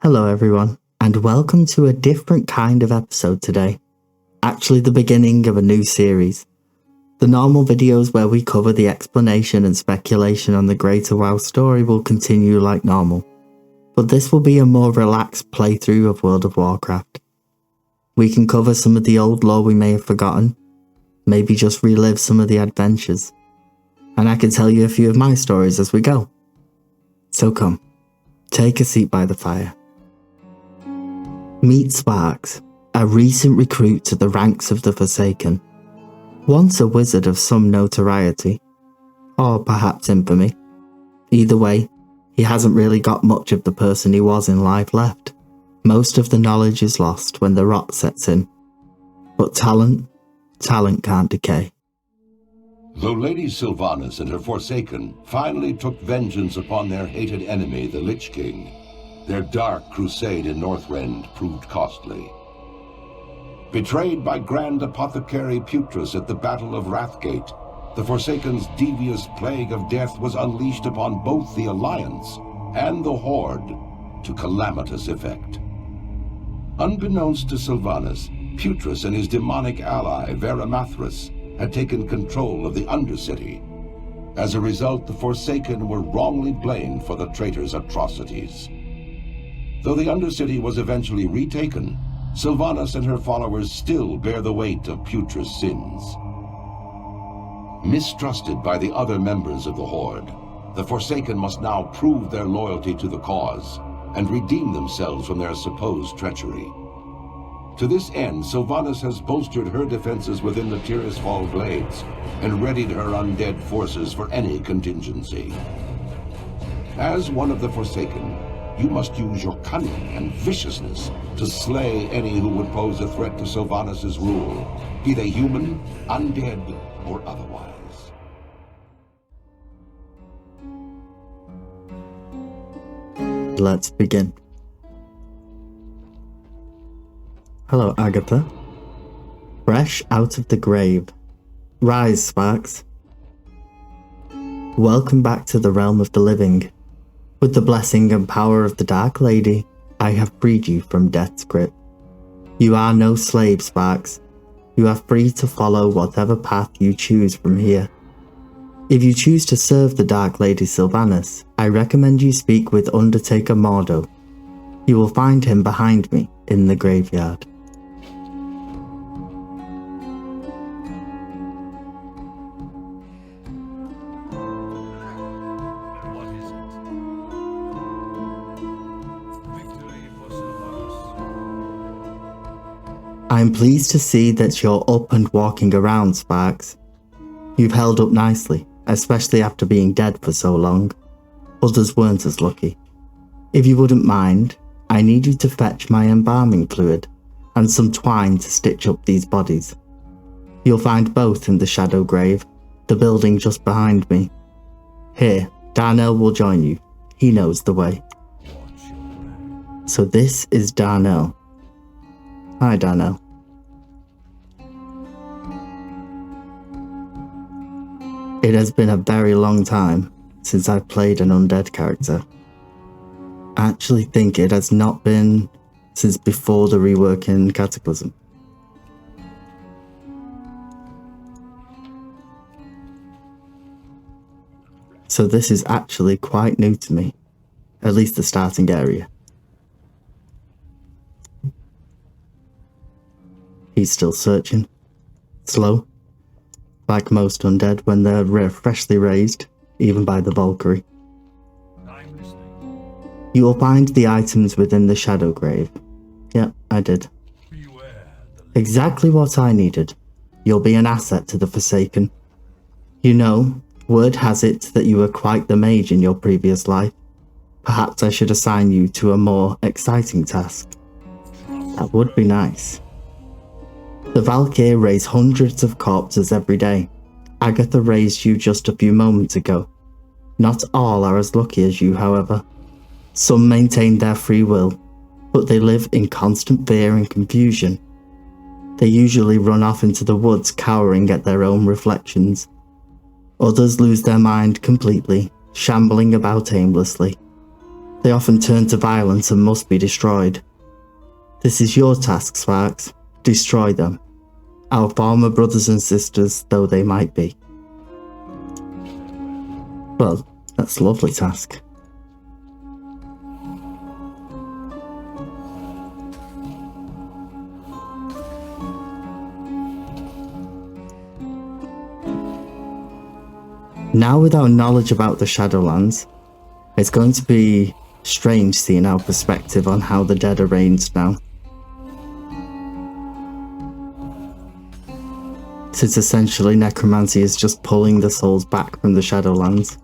Hello everyone, and welcome to a different kind of episode today. Actually the beginning of a new series. The normal videos where we cover the explanation and speculation on the greater WoW story will continue like normal, but this will be a more relaxed playthrough of World of Warcraft. We can cover some of the old lore we may have forgotten, maybe just relive some of the adventures, and I can tell you a few of my stories as we go. So come, take a seat by the fire. Meet Sparks, a recent recruit to the ranks of the Forsaken. Once a wizard of some notoriety, or perhaps infamy. Either way, he hasn't really got much of the person he was in life left. Most of the knowledge is lost when the rot sets in. But talent can't decay. Though Lady Sylvanas and her Forsaken finally took vengeance upon their hated enemy, the Lich King, their dark crusade in Northrend proved costly. Betrayed by Grand Apothecary Putrus at the Battle of Wrathgate, the Forsaken's devious plague of death was unleashed upon both the Alliance and the Horde to calamitous effect. Unbeknownst to Sylvanas, Putrus and his demonic ally, Veramathras, had taken control of the Undercity. As a result, the Forsaken were wrongly blamed for the traitor's atrocities. Though the Undercity was eventually retaken, Sylvanas and her followers still bear the weight of Putrus' sins. Mistrusted by the other members of the Horde, the Forsaken must now prove their loyalty to the cause and redeem themselves from their supposed treachery. To this end, Sylvanas has bolstered her defenses within the Tirisfal Glades and readied her undead forces for any contingency. As one of the Forsaken, you must use your cunning and viciousness to slay any who would pose a threat to Sylvanas' rule, be they human, undead, or otherwise. Let's begin. Hello, Agatha. Fresh out of the grave. Rise, Sparks. Welcome back to the realm of the living. With the blessing and power of the Dark Lady, I have freed you from death's grip. You are no slave, Sparks. You are free to follow whatever path you choose from here. If you choose to serve the Dark Lady Sylvanas, I recommend you speak with Undertaker Mordo. You will find him behind me in the graveyard. I'm pleased to see that you're up and walking around, Sparks. You've held up nicely, especially after being dead for so long. Others weren't as lucky. If you wouldn't mind, I need you to fetch my embalming fluid and some twine to stitch up these bodies. You'll find both in the Shadow Grave, the building just behind me. Here, Darnell will join you. He knows the way. So this is Darnell. Hi, Darnell. It has been a very long time since I've played an undead character. I actually think it has not been since before the rework in Cataclysm. So this is actually quite new to me, at least the starting area. He's still searching. Slow. Like most undead when they're freshly raised, even by the Valkyrie. You will find the items within the Shadow Grave. Yep, I did. Exactly what I needed. You'll be an asset to the Forsaken. You know, word has it that you were quite the mage in your previous life. Perhaps I should assign you to a more exciting task. That would be nice. The Valkyrie raise hundreds of corpses every day. Agatha raised you just a few moments ago. Not all are as lucky as you, however. Some maintain their free will, but they live in constant fear and confusion. They usually run off into the woods cowering at their own reflections. Others lose their mind completely, shambling about aimlessly. They often turn to violence and must be destroyed. This is your task, Sparks. Destroy them. Our former brothers and sisters, though they might be. Well, that's a lovely task. Now with our knowledge about the Shadowlands, it's going to be strange seeing our perspective on how the dead are arranged now. Since essentially necromancy is just pulling the souls back from the Shadowlands.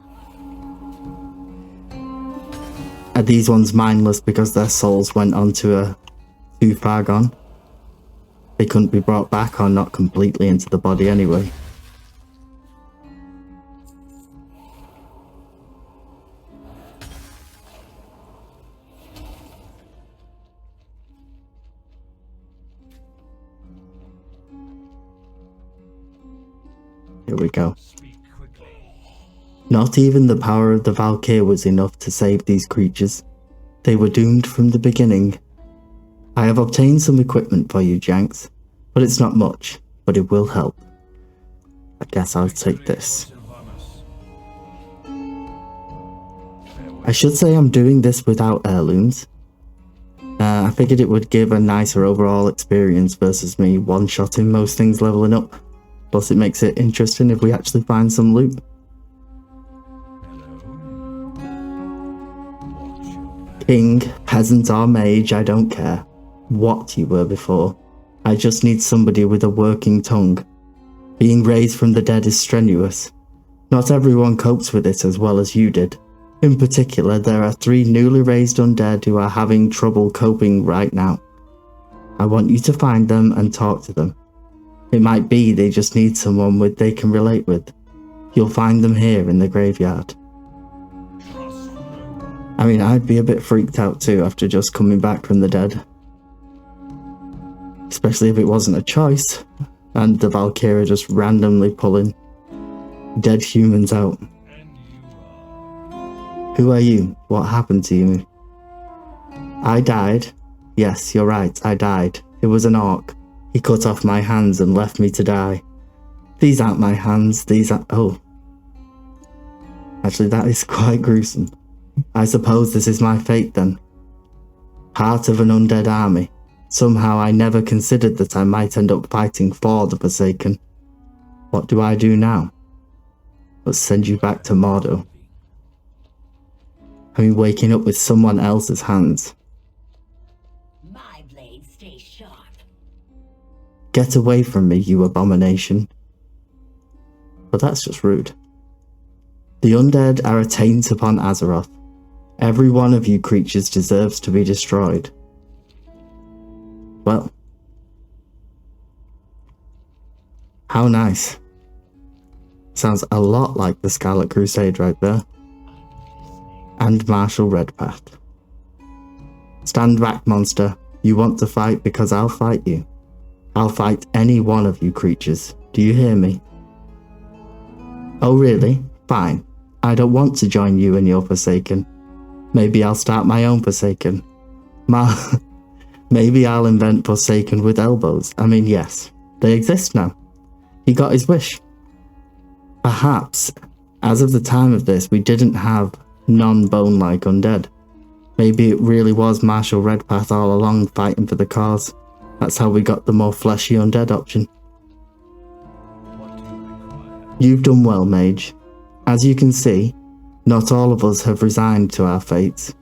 Are these ones mindless because their souls went onto a too far gone? They couldn't be brought back or not completely into the body anyway. Here we go. Not even the power of the Valkyr was enough to save these creatures. They were doomed from the beginning. I have obtained some equipment for you, Janks, but it's not much, but it will help. I guess I'll take this. I should say I'm doing this without heirlooms. I figured it would give a nicer overall experience versus me one-shotting most things leveling up. Plus it makes it interesting if we actually find some loot. King, peasant or mage, I don't care what you were before. I just need somebody with a working tongue. Being raised from the dead is strenuous. Not everyone copes with it as well as you did. In particular, there are 3 newly raised undead who are having trouble coping right now. I want you to find them and talk to them. It might be they just need someone they can relate with. You'll find them here in the graveyard. I mean, I'd be a bit freaked out too after just coming back from the dead. Especially if it wasn't a choice, and the Valkyria just randomly pulling dead humans out. Who are you? What happened to you? I died. Yes, you're right, I died. It was an orc. He cut off my hands and left me to die. These aren't my hands, these are— oh. Actually, that is quite gruesome. I suppose this is my fate then. Part of an undead army. Somehow I never considered that I might end up fighting for the Forsaken. What do I do now? Let's send you back to Mordo. I mean, waking up with someone else's hands. My blade stays sharp. Get away from me, you abomination. But that's just rude. The undead are a taint upon Azeroth. Every one of you creatures deserves to be destroyed. Well. How nice. Sounds a lot like the Scarlet Crusade right there. And Marshal Redpath. Stand back, monster. You want to fight because I'll fight you. I'll fight any one of you creatures. Do you hear me? Oh really? Fine. I don't want to join you and your Forsaken. Maybe I'll start my own Forsaken. Maybe I'll invent Forsaken with elbows. I mean, yes, they exist now. He got his wish. Perhaps, as of the time of this, we didn't have non-bone-like undead. Maybe it really was Marshal Redpath all along fighting for the cause. That's how we got the more fleshy undead option. You've done well, mage. As you can see, not all of us have resigned to our fates.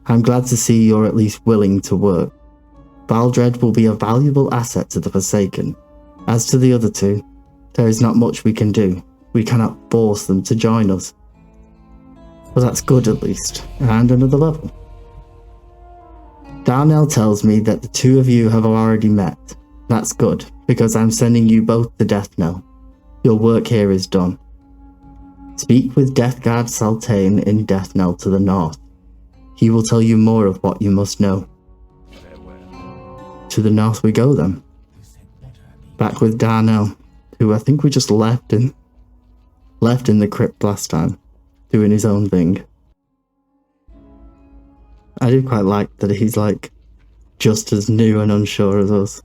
I'm glad to see you're at least willing to work. Valdred will be a valuable asset to the Forsaken. As to the other 2, there is not much we can do. We cannot force them to join us. But that's good at least, and another level. Darnell tells me that the 2 of you have already met. That's good, because I'm sending you both to Deathnell. Your work here is done. Speak with Deathguard Saltaine in Deathnell to the north. He will tell you more of what you must know. To the north we go then. Back with Darnell, who I think we just left in the crypt last time, doing his own thing. I do quite like that he's like just as new and unsure as us.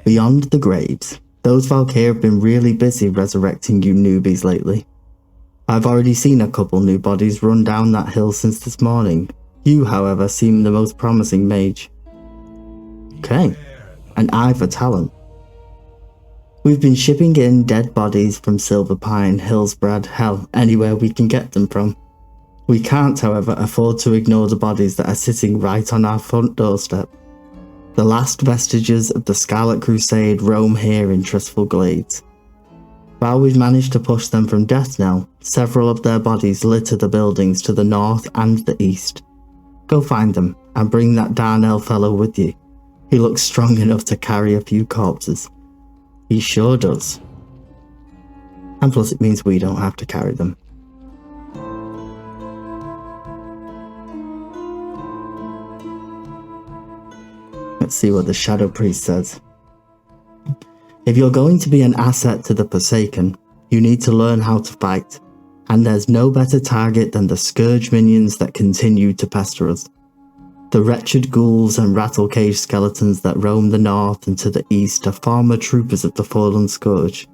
Beyond the graves, those Valkyrie have been really busy resurrecting you newbies lately. I've already seen a couple new bodies run down that hill since this morning. You, however, seem the most promising mage. Okay, an eye for talent. We've been shipping in dead bodies from Silver Pine, Hillsbrad, hell, anywhere we can get them from. We can't, however, afford to ignore the bodies that are sitting right on our front doorstep. The last vestiges of the Scarlet Crusade roam here in Trustful Glades. While we've managed to push them from death knell, several of their bodies litter the buildings to the north and the east. Go find them, and bring that Darnell fellow with you. He looks strong enough to carry a few corpses. He sure does. And plus it means we don't have to carry them. Let's see what the Shadow Priest says. If you're going to be an asset to the Forsaken, you need to learn how to fight, and there's no better target than the Scourge minions that continue to pester us. The wretched ghouls and rattle-cage skeletons that roam the north and to the east are former troopers of the Fallen Scourge.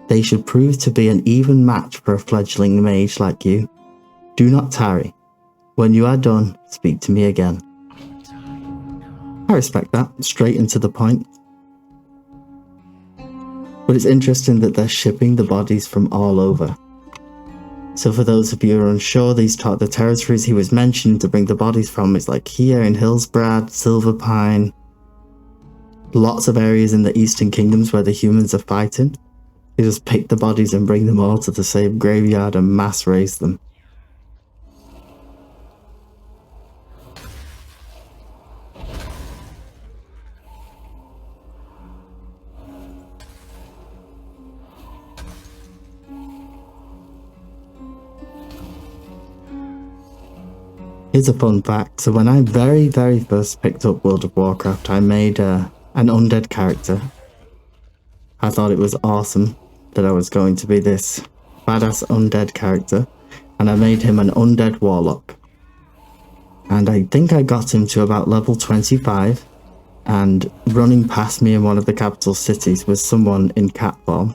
They should prove to be an even match for a fledgling mage like you. Do not tarry. When you are done, speak to me again. I respect that, straight and to the point. But it's interesting that they're shipping the bodies from all over. So for those of you who are unsure, the territories he was mentioning to bring the bodies from is like here in Hillsbrad, Silver Pine. Lots of areas in the Eastern Kingdoms where the humans are fighting. They just pick the bodies and bring them all to the same graveyard and mass raise them. Here's a fun fact. So when I very first picked up World of Warcraft, I made an undead character. I thought it was awesome that I was going to be this badass undead character, and I made him an undead warlock. And I think I got him to about level 25, and running past me in one of the capital cities was someone in cat form.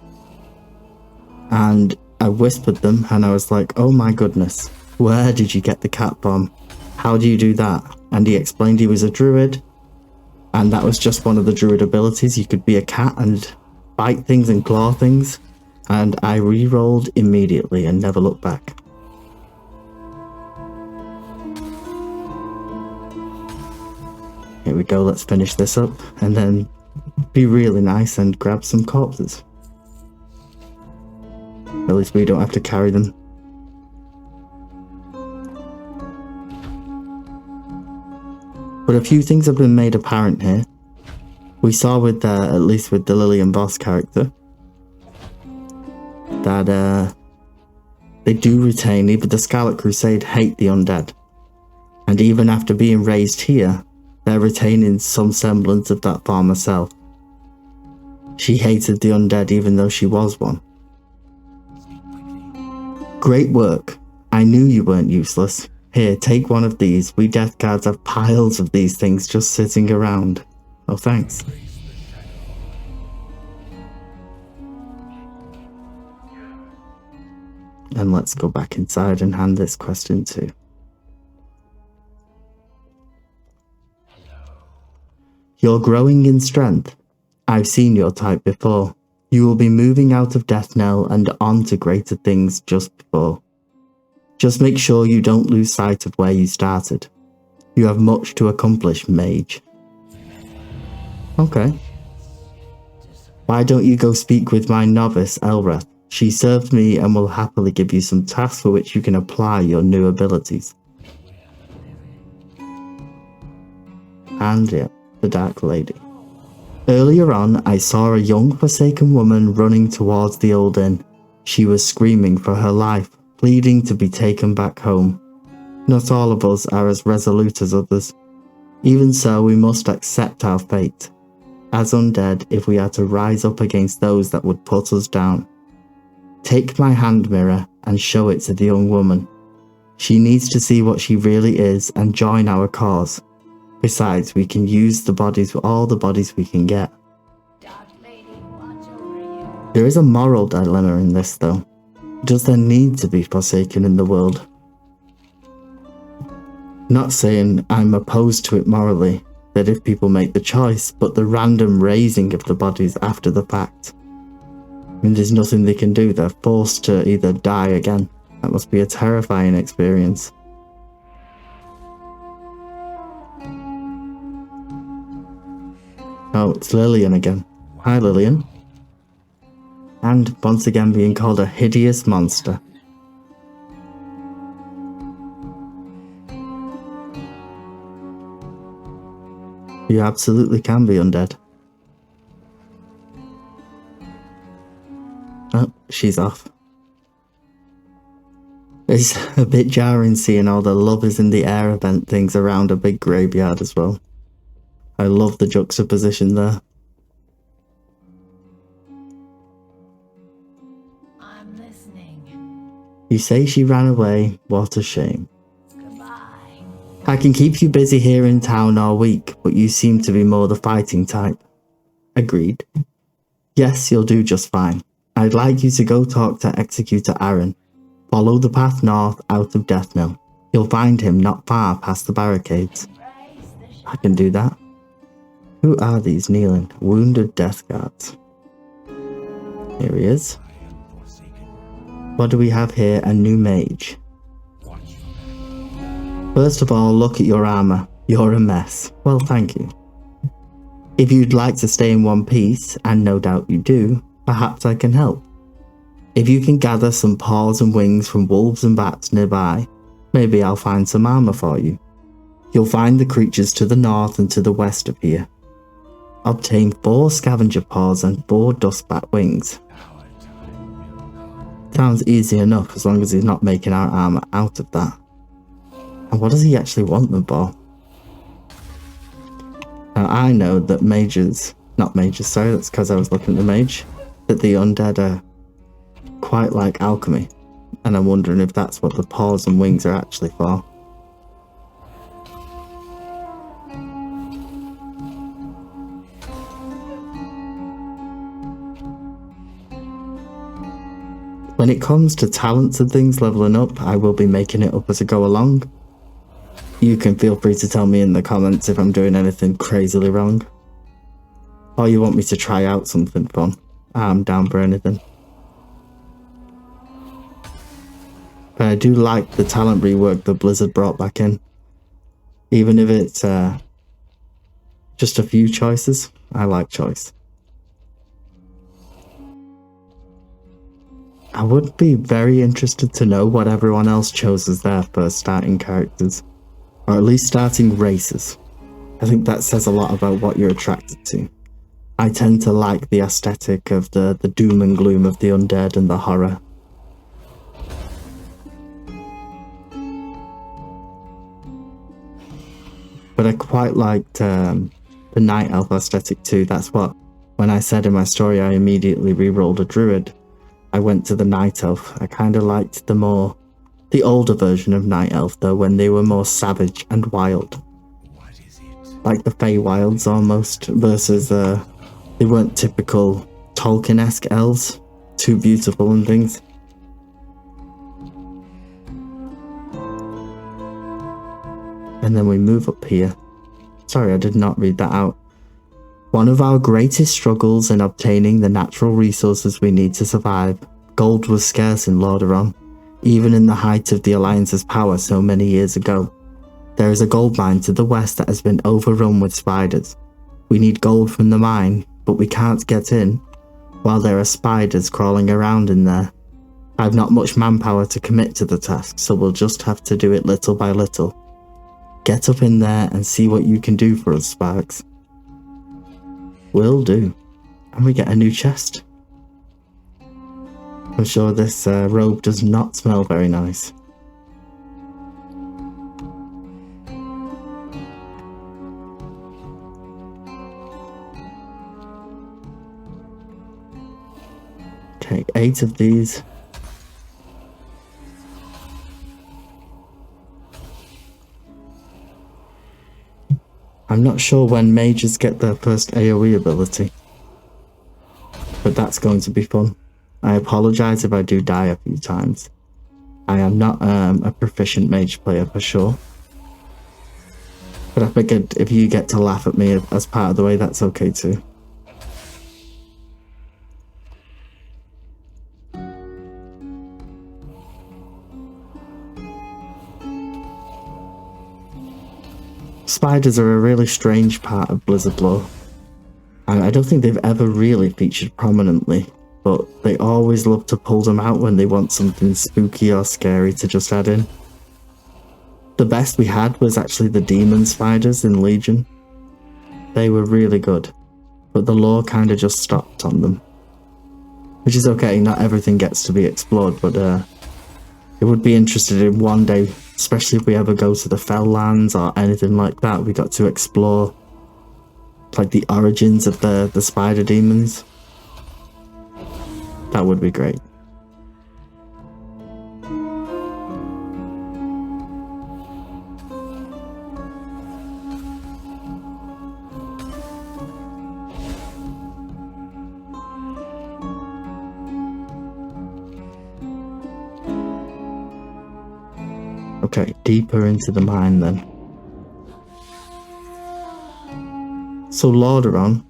And I whispered them, and I was like, oh my goodness, where did you get the cat form? How do you do that? And he explained he was a druid, and that was just one of the druid abilities. You could be a cat and bite things and claw things, and I re-rolled immediately and never looked back. Here we go, let's finish this up, and then be really nice and grab some corpses. At least we don't have to carry them. But a few things have been made apparent here. We saw with, at least with the Lillian Voss character, that they do retain, even the Scarlet Crusade hate the undead. And even after being raised here, they're retaining some semblance of that former self. She hated the undead even though she was one. Great work. I knew you weren't useless. Here, take one of these. We death guards have piles of these things just sitting around. Oh, thanks. And let's go back inside and hand this question to. You're growing in strength. I've seen your type before. You will be moving out of Death Knell and on to greater things just before. Just make sure you don't lose sight of where you started. You have much to accomplish, mage. Okay. Why don't you go speak with my novice, Elreth? She served me and will happily give you some tasks for which you can apply your new abilities. And yeah, the Dark Lady. Earlier on, I saw a young Forsaken woman running towards the old inn. She was screaming for her life, pleading to be taken back home. Not all of us are as resolute as others. Even so, we must accept our fate. As undead, if we are to rise up against those that would put us down. Take my hand mirror and show it to the young woman. She needs to see what she really is and join our cause. Besides, we can use the bodies, all the bodies we can get. Dark Lady, watch over you. There is a moral dilemma in this though. Does there need to be Forsaken in the world? Not saying I'm opposed to it morally, that if people make the choice, but the random raising of the bodies after the fact. I mean, there's nothing they can do, they're forced to either die again. That must be a terrifying experience. Oh, it's Lillian again. Hi, Lillian. And once again being called a hideous monster. You absolutely can be undead. Oh, she's off. It's a bit jarring seeing all the love is in the air event things around a big graveyard as well. I love the juxtaposition there. I'm listening. You say she ran away, what a shame. Goodbye. I can keep you busy here in town all week, but you seem to be more the fighting type. Agreed. Yes, you'll do just fine. I'd like you to go talk to Executor Aaron. Follow the path north out of Death Mill. You'll find him not far past the barricades. I can do that. Who are these kneeling, wounded death guards? Here he is. What do we have here? A new mage. First of all, look at your armor. You're a mess. Well, thank you. If you'd like to stay in one piece, and no doubt you do, perhaps I can help. If you can gather some paws and wings from wolves and bats nearby, maybe I'll find some armor for you. You'll find the creatures to the north and to the west of here. Obtain 4 scavenger paws and 4 dustbat wings. Sounds easy enough as long as he's not making our armor out of that. And what does he actually want them for? Now I know that sorry, that's because I was looking at the mage, that the undead are quite like alchemy, and I'm wondering if that's what the paws and wings are actually for. When it comes to talents and things leveling up, I will be making it up as I go along. You can feel free to tell me in the comments if I'm doing anything crazily wrong. Or you want me to try out something fun. I'm down for anything. But I do like the talent rework that Blizzard brought back in. Even if it's just a few choices, I like choice. I would be very interested to know what everyone else chose as their first starting characters. Or at least starting races. I think that says a lot about what you're attracted to. I tend to like the aesthetic of the doom and gloom of the undead and the horror. But I quite liked the Night Elf aesthetic too. That's what, when I said in my story I immediately re-rolled a druid, I went to the Night Elf. I kind of liked the older version of Night Elf though, when they were more savage and wild. Like the Feywilds almost, versus they weren't typical Tolkien-esque elves, too beautiful and things. And then we move up here. Sorry, I did not read that out. One of our greatest struggles in obtaining the natural resources we need to survive, gold was scarce in Lordaeron, even in the height of the Alliance's power so many years ago. There is a gold mine to the west that has been overrun with spiders. We need gold from the mine, but we can't get in, while there are spiders crawling around in there. I've not much manpower to commit to the task, so we'll just have to do it little by little. Get up in there and see what you can do for us, Sparks. Will do. And we get a new chest. I'm sure this robe does not smell very nice. Okay, 8 of these. I'm not sure when mages get their first AoE ability, but that's going to be fun. I apologise if I do die a few times. I am not a proficient mage player for sure. But I figured if you get to laugh at me as part of the way, that's okay too. Spiders are a really strange part of Blizzard lore. I don't think they've ever really featured prominently, but they always love to pull them out when they want something spooky or scary to just add in. The best we had was actually the demon spiders in Legion. They were really good, but the lore kinda just stopped on them. Which is okay, not everything gets to be explored, but it would be interested in one day, especially if we ever go to the Fell Lands or anything like that, we got to explore like the origins of the spider demons. That would be great. Okay, deeper into the mine then. So Lordaeron,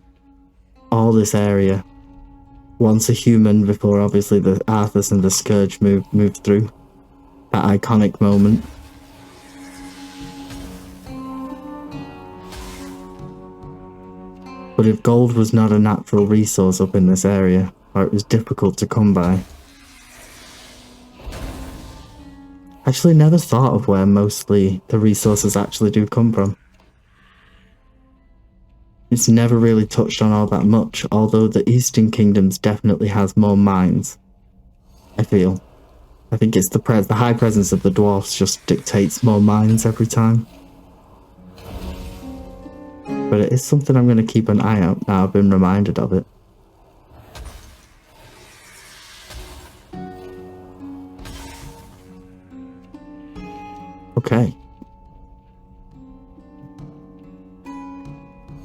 all this area, once a human before obviously the Arthas and the Scourge moved through. That iconic moment. But if gold was not a natural resource up in this area, or it was difficult to come by, I actually never thought of where mostly the resources actually do come from. It's never really touched on all that much, although the Eastern Kingdoms definitely has more mines, I feel. I think it's the high presence of the dwarfs just dictates more mines every time. But it is something I'm going to keep an eye out now I've been reminded of it. Okay.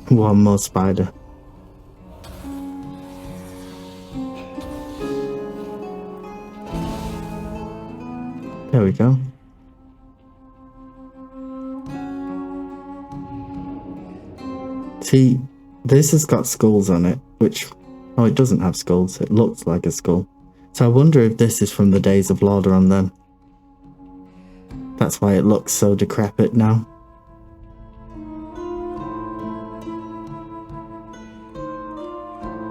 One more spider. There we go. See, this has got skulls on it, which... oh, it doesn't have skulls. It looks like a skull. So I wonder if this is from the days of Lordaeron then. That's why it looks so decrepit now.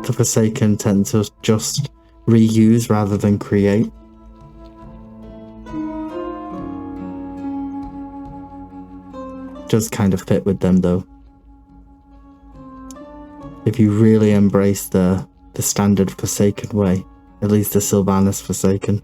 The Forsaken tend to just reuse rather than create. Does kind of fit with them though. If you really embrace the standard Forsaken way, at least the Sylvanas Forsaken.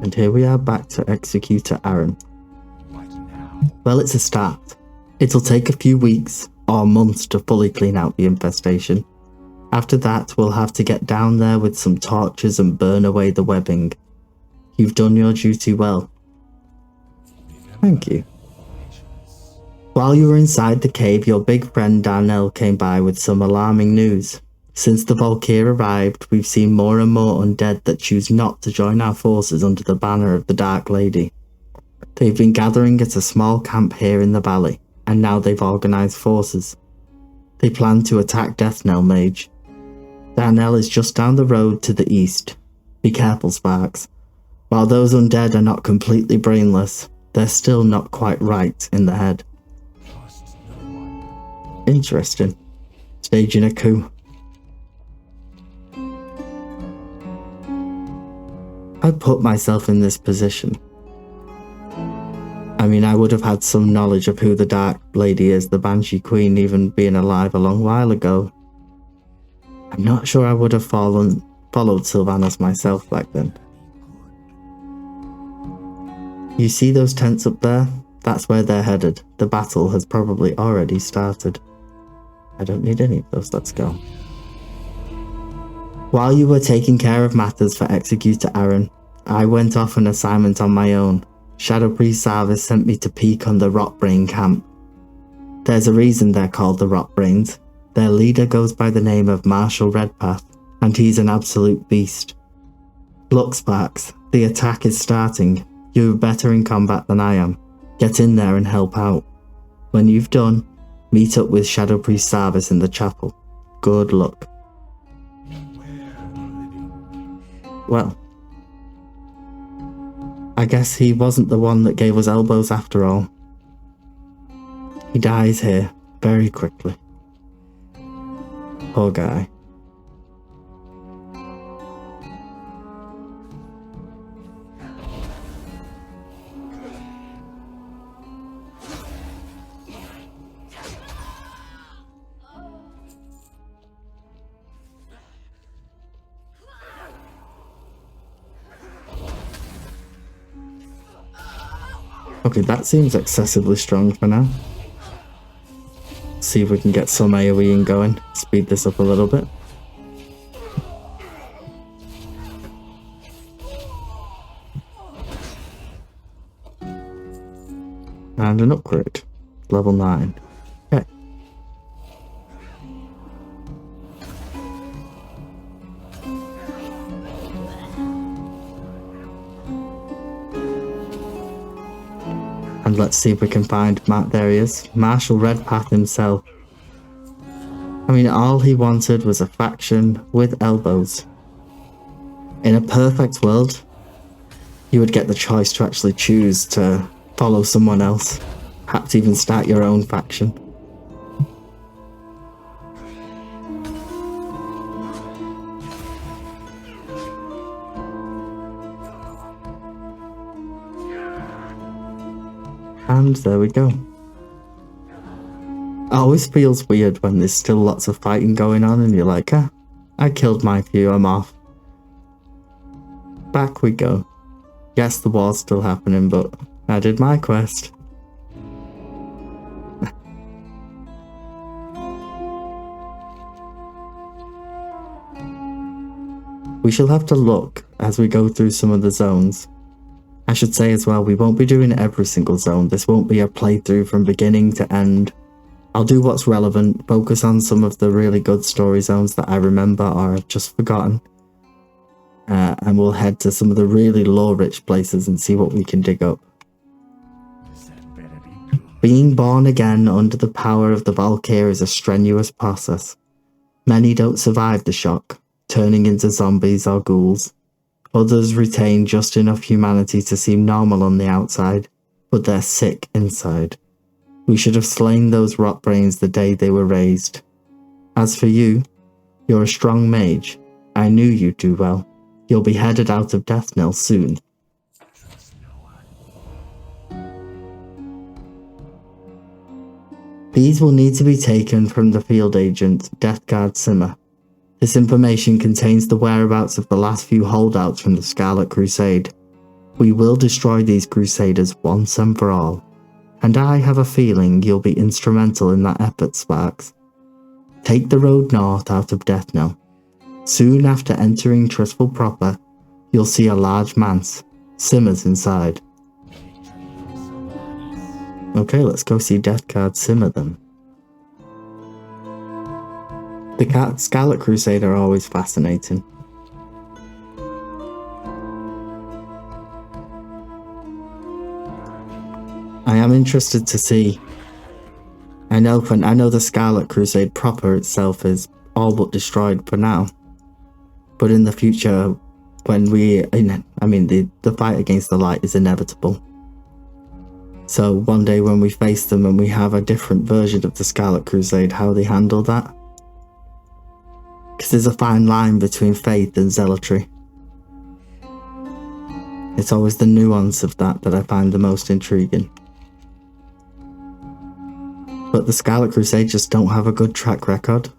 And here we are back to Executor Aaron. Well, it's a start. It'll take a few weeks or months to fully clean out the infestation. After that, we'll have to get down there with some torches and burn away the webbing. You've done your duty well. Thank you. While you were inside the cave, your big friend Darnell came by with some alarming news. Since the Valkyr arrived, we've seen more and more undead that choose not to join our forces under the banner of the Dark Lady. They've been gathering at a small camp here in the valley, and now they've organised forces. They plan to attack Deathnell Mage. Darnell is just down the road to the east. Be careful, Sparks. While those undead are not completely brainless, they're still not quite right in the head. Interesting. Staging a coup. I put myself in this position. I mean, I would have had some knowledge of who the Dark Lady is, the Banshee Queen, even being alive a long while ago. I'm not sure I would have followed Sylvanas myself back then. You see those tents up there? That's where they're headed. The battle has probably already started. I don't need any of those, let's go. While you were taking care of matters for Executor Aaron, I went off an assignment on my own. Shadow Priest Sarvis sent me to peek on the Rotbrain camp. There's a reason they're called the Rotbrains. Their leader goes by the name of Marshal Redpath, and he's an absolute beast. Look, Sparks, the attack is starting. You're better in combat than I am. Get in there and help out. When you've done, meet up with Shadow Priest Sarvis in the chapel. Good luck. Well, I guess he wasn't the one that gave us elbows after all. He dies here, very quickly. Poor guy. Okay, that seems excessively strong for now. See if we can get some AoE going. Speed this up a little bit. And an upgrade. Level 9. Okay. And let's see if we can find there he is, Marshal Redpath himself. I mean, all he wanted was a faction with elbows. In a perfect world, you would get the choice to actually choose to follow someone else, perhaps even start your own faction. And there we go. It always feels weird when there's still lots of fighting going on and you're like, ah, I killed my few, I'm off. Back we go. Yes, the war's still happening, but I did my quest. We shall have to look as we go through some of the zones. I should say as well, we won't be doing every single zone. This won't be a playthrough from beginning to end. I'll do what's relevant, focus on some of the really good story zones that I remember or have just forgotten. And we'll head to some of the really lore-rich places and see what we can dig up. Being born again under the power of the Valkyr is a strenuous process. Many don't survive the shock, turning into zombies or ghouls. Others retain just enough humanity to seem normal on the outside, but they're sick inside. We should have slain those Rotbrains the day they were raised. As for you, you're a strong mage. I knew you'd do well. You'll be headed out of Deathnell soon. These will need to be taken from the field agent, Deathguard Simmer. This information contains the whereabouts of the last few holdouts from the Scarlet Crusade. We will destroy these Crusaders once and for all. And I have a feeling you'll be instrumental in that effort, Sparks. Take the road north out of Deathnell. Soon after entering Tristful proper, you'll see a large manse. Simmer's inside. Okay, let's go see Deathguard Simmer then. The Scarlet Crusade are always fascinating. I am interested to see. I know the Scarlet Crusade proper itself is all but destroyed for now. But in the future, when the fight against the light is inevitable. So one day when we face them and we have a different version of the Scarlet Crusade, how they handle that. Because there's a fine line between faith and zealotry. It's always the nuance of that I find the most intriguing. But the Scarlet Crusade just don't have a good track record.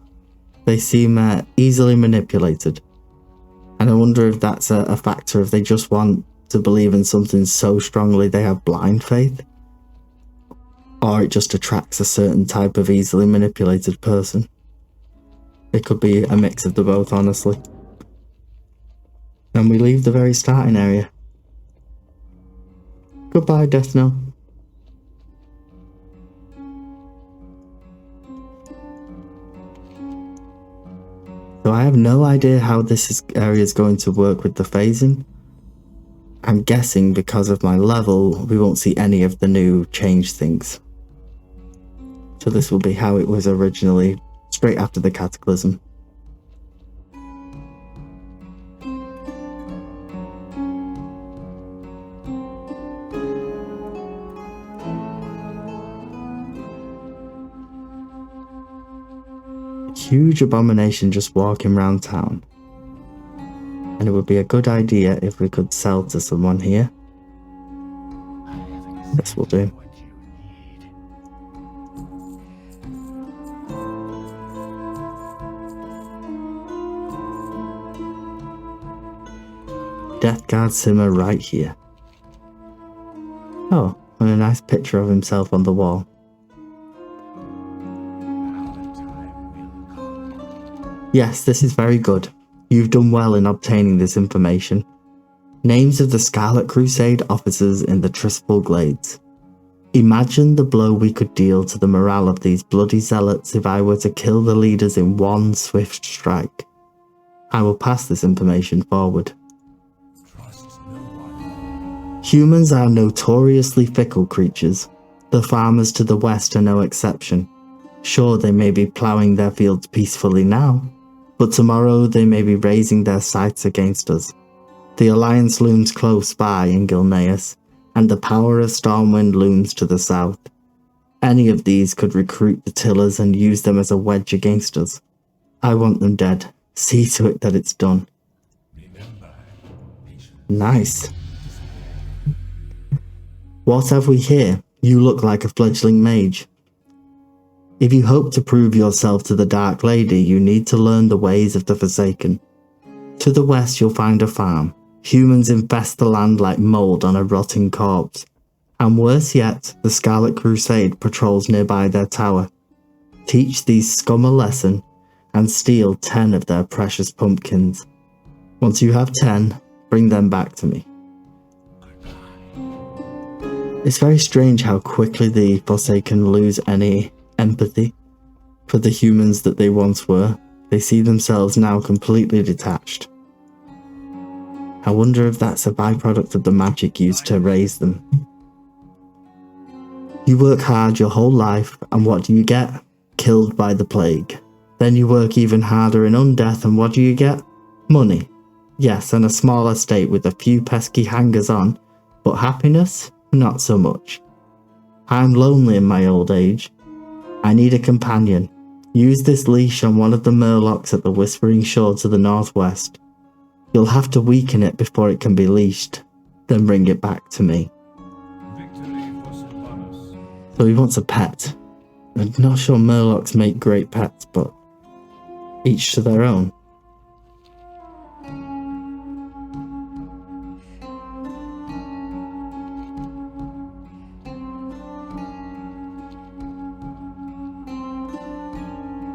They seem easily manipulated. And I wonder if that's a factor, if they just want to believe in something so strongly they have blind faith. Or it just attracts a certain type of easily manipulated person. It could be a mix of the both, honestly. And we leave the very starting area. Goodbye, Death Note. So I have no idea how this area is going to work with the phasing. I'm guessing because of my level, we won't see any of the new change things. So this will be how it was originally, straight after the Cataclysm. Huge abomination just walking around town. And it would be a good idea if we could sell to someone here. This will do. Death Guard Simmer right here. Oh, and a nice picture of himself on the wall. Yes, this is very good. You've done well in obtaining this information. Names of the Scarlet Crusade officers in the Tristful Glades. Imagine the blow we could deal to the morale of these bloody zealots if I were to kill the leaders in one swift strike. I will pass this information forward. Humans are notoriously fickle creatures. The farmers to the west are no exception. Sure, they may be ploughing their fields peacefully now, but tomorrow they may be raising their sights against us. The Alliance looms close by in Gilneas, and the power of Stormwind looms to the south. Any of these could recruit the Tillers and use them as a wedge against us. I want them dead. See to it that it's done. Nice. What have we here? You look like a fledgling mage. If you hope to prove yourself to the Dark Lady, you need to learn the ways of the Forsaken. To the west you'll find a farm. Humans infest the land like mold on a rotting corpse. And worse yet, the Scarlet Crusade patrols nearby their tower. Teach these scum a lesson, and steal 10 of their precious pumpkins. Once you have 10, bring them back to me. It's very strange how quickly the Forsaken lose any empathy for the humans that they once were. They see themselves now completely detached. I wonder if that's a byproduct of the magic used to raise them. You work hard your whole life, and what do you get? Killed by the plague. Then you work even harder in Undeath, and what do you get? Money. Yes, and a small estate with a few pesky hangers-on, but happiness? Not so much. I'm lonely in my old age. I need a companion. Use this leash on one of the murlocs at the Whispering Shore to the northwest. You'll have to weaken it before it can be leashed, then bring it back to me. So he wants a pet. I'm not sure murlocs make great pets, but each to their own.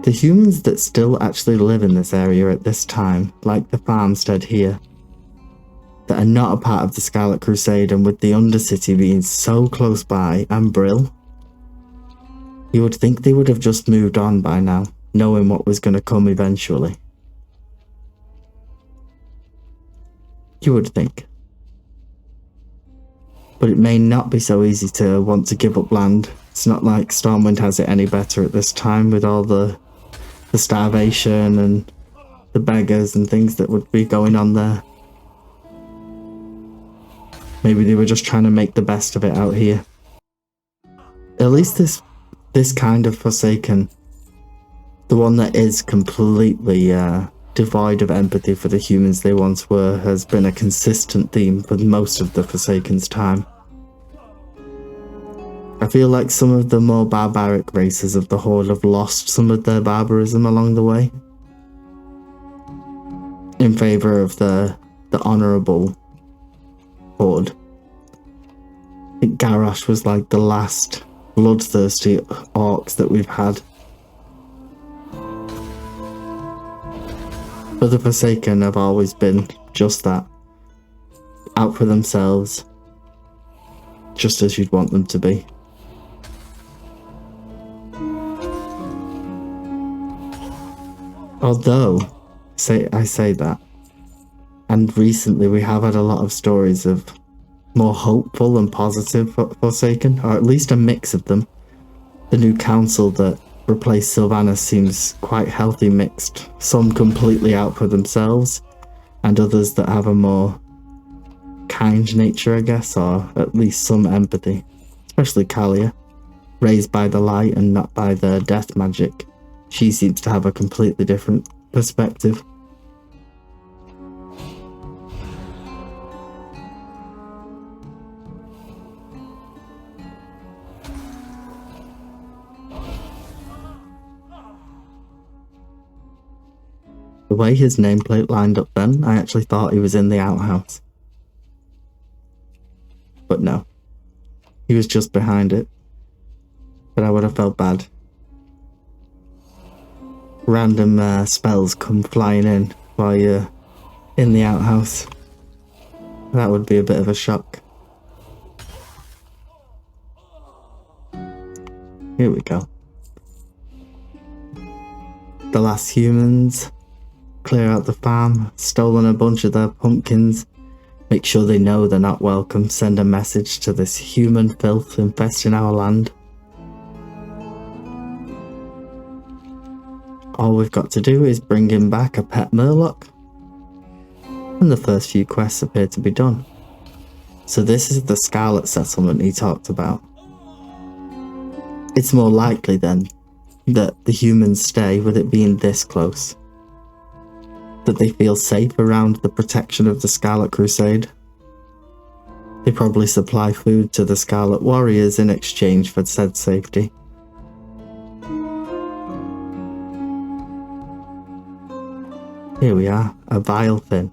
The humans that still actually live in this area at this time, like the farmstead here, that are not a part of the Scarlet Crusade, and with the Undercity being so close by, and Brill, you would think they would have just moved on by now, knowing what was going to come eventually. You would think. But it may not be so easy to want to give up land. It's not like Stormwind has it any better at this time with all the starvation and the beggars and things that would be going on there. Maybe they were just trying to make the best of it out here. At least this kind of Forsaken, the one that is completely devoid of empathy for the humans they once were, has been a consistent theme for most of the Forsaken's time. I feel like some of the more barbaric races of the Horde have lost some of their barbarism along the way, in favour of the honourable Horde. I think Garrosh was like the last bloodthirsty orcs that we've had. But the Forsaken have always been just that. Out for themselves. Just as you'd want them to be. Although, I say that, and recently we have had a lot of stories of more hopeful and positive Forsaken, or at least a mix of them. The new council that replaced Sylvanas seems quite healthy mixed, some completely out for themselves, and others that have a more kind nature, I guess, or at least some empathy, especially Kalia, raised by the light and not by the death magic. She seems to have a completely different perspective. The way his nameplate lined up then, I actually thought he was in the outhouse. But no. He was just behind it. But I would have felt bad. Random spells come flying in while you're in the outhouse. That would be a bit of a shock. Here we go. The last humans. Clear out the farm. Stolen a bunch of their pumpkins. Make sure they know they're not welcome. Send a message to this human filth infesting our land. All we've got to do is bring him back a pet murloc. And the first few quests appear to be done. So this is the Scarlet Settlement he talked about. It's more likely then that the humans stay with it being this close. That they feel safe around the protection of the Scarlet Crusade. They probably supply food to the Scarlet Warriors in exchange for said safety. Here we are, a vial fin.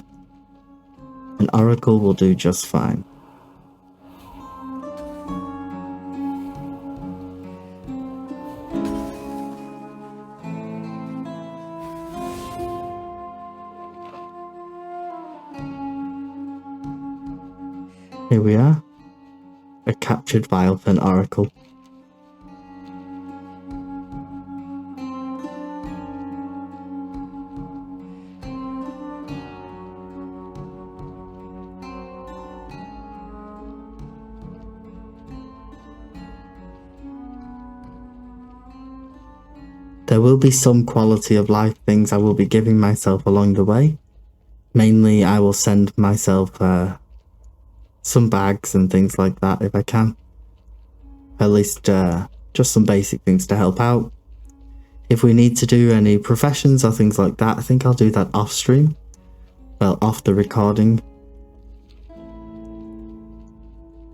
An oracle will do just fine. Here we are, a captured vial fin oracle. There will be some quality of life things I will be giving myself along the way. Mainly I will send myself some bags and things like that if I can. At least just some basic things to help out. If we need to do any professions or things like that, I think I'll do that off stream. Well, off the recording.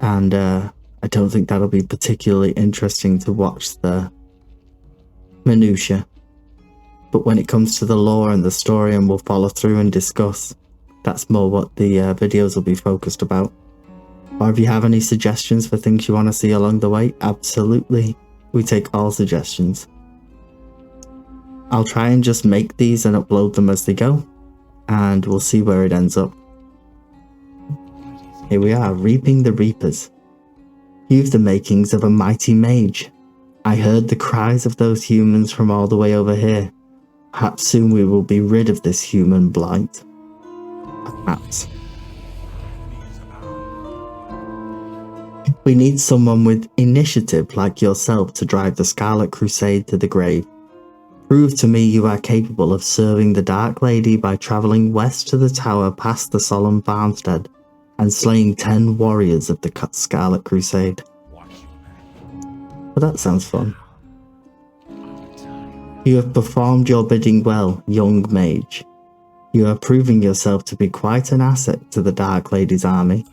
And I don't think that'll be particularly interesting to watch the minutiae. But when it comes to the lore and the story and we'll follow through and discuss, that's more what the videos will be focused about. Or if you have any suggestions for things you want to see along the way, absolutely, we take all suggestions. I'll try and just make these and upload them as they go, and we'll see where it ends up. Here we are, reaping the reapers. You've the makings of a mighty mage. I heard the cries of those humans from all the way over here. Perhaps soon we will be rid of this human blight. Perhaps. We need someone with initiative like yourself to drive the Scarlet Crusade to the grave. Prove to me you are capable of serving the Dark Lady by travelling west to the tower past the solemn farmstead and slaying 10 warriors of the Scarlet Crusade. Well, that sounds fun. You have performed your bidding well, young mage. You are proving yourself to be quite an asset to the Dark Lady's army.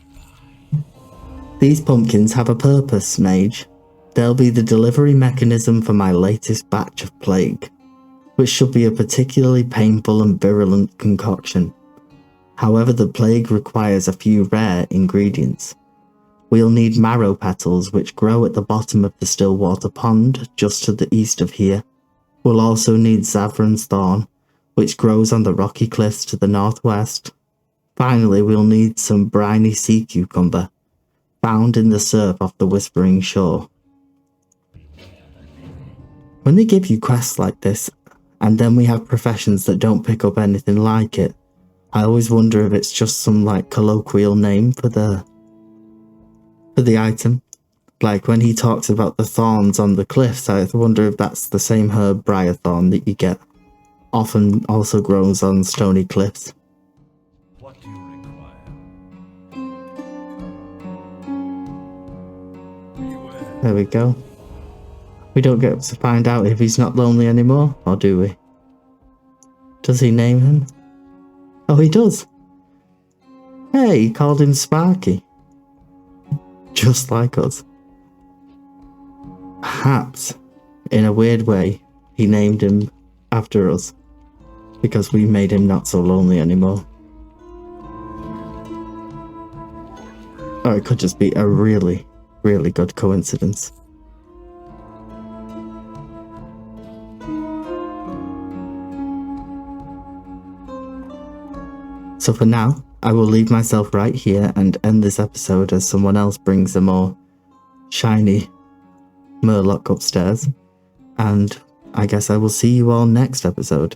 These pumpkins have a purpose, mage. They'll be the delivery mechanism for my latest batch of plague, which should be a particularly painful and virulent concoction. However, the plague requires a few rare ingredients. We'll need marrow petals, which grow at the bottom of the Stillwater Pond, just to the east of here. We'll also need Zavran's Thorn, which grows on the rocky cliffs to the northwest. Finally, we'll need some briny sea cucumber, found in the surf off the Whispering Shore. When they give you quests like this, and then we have professions that don't pick up anything like it, I always wonder if it's just some like colloquial name for the item. Like when he talks about the thorns on the cliffs, I wonder if that's the same herb briarthorn that you get. Often also grows on stony cliffs. What do you require? There we go. We don't get to find out if he's not lonely anymore, or do we? Does he name him? Oh, he does. Hey, he called him Sparky. Just like us. Perhaps, in a weird way, he named him after us, because we made him not so lonely anymore. Or it could just be a really, really good coincidence. So for now, I will leave myself right here and end this episode as someone else brings a more shiny Murloc upstairs. And I guess I will see you all next episode.